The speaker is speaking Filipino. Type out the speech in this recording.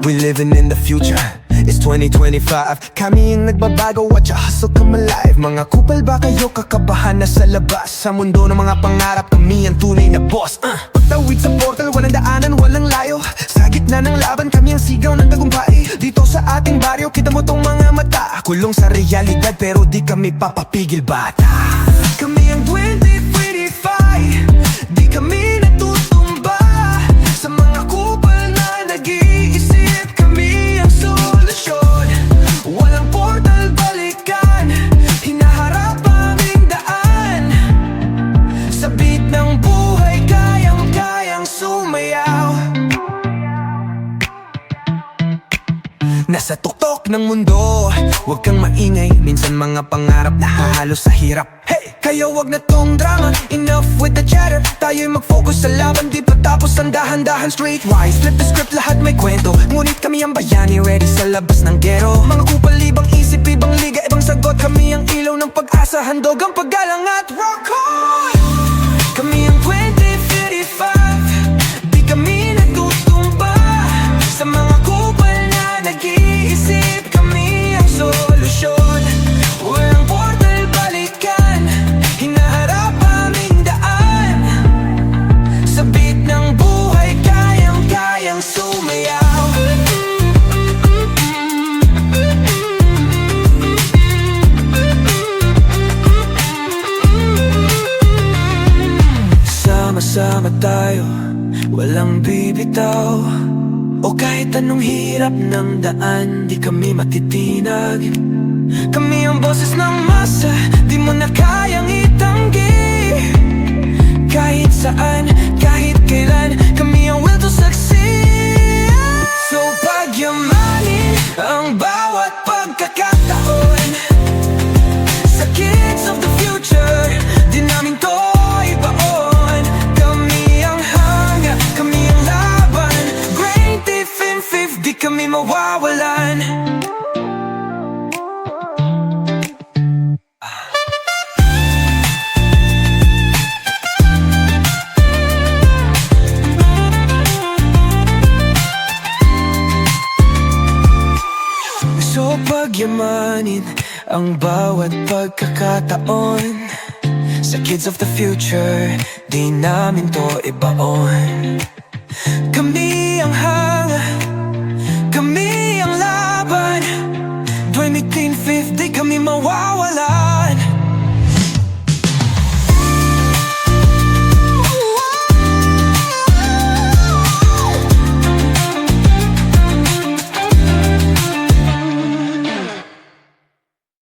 We living in the future, it's 2025. Kami yung nagbabago, watch a hustle come alive. Mga kupal ba kayo kakabahan na sa labas? Sa mundo ng mga pangarap, kami ang tunay na boss. Pagtawid sa portal, walang daanan, walang layo. Sa gitna ng laban, kami ang sigaw ng tagumpay. Dito sa ating baryo, kita mo tong mga mata. Kulong sa realidad, pero di kami papapigil bata. Kami ang 2025, di kami natutumba. Sa mga kupal na nag-iisip, kami ang solusyon. Walang portal balikan, hinaharap aming daan. Sa beat ng buhay, kayang-kayang sumayaw. Nasa tuktok ng mundo, huwag kang maingay. Minsan mga pangarap na hahalo sa hirap. Hey! Kaya wag na tong drama, enough with the chatter. Tayo'y mag-focus sa laban, di pa tapos ang dahan-dahan. Streetwise, flip the script, lahat may kwento. Ngunit kami ang bayani, ready sa labas ng ghetto. Mga kupal, ibang isip, ibang liga, ibang sagot. Kami ang ilaw ng pag-asa, handog ang paggalang at rock on! Kami ang 2055, di kami natutumba. Sa mga kupal na nag-iisip, kami ang solusyon. Walang portal balikan, hinaharap aming daan. Sa beat ng buhay, kayang-kayang sumayaw. Sama-sama tayo, walang bibitaw. O kahit anong hirap ng daan, di kami matitinag. Kami ang boses ng masa, di mo na kayang itanggi. Kahit saan, kahit kailan, kami ang will to succeed. So pagyamanin ang bawat pagkakataon. Sa kids of the future, di namin to ibaon. Kami ang hanga, kami ang laban. Great if in fifth, di kami mawawalan. So pagyamanin ang bawat pagkakataon. Sa kids of the future, di namin to ibaon.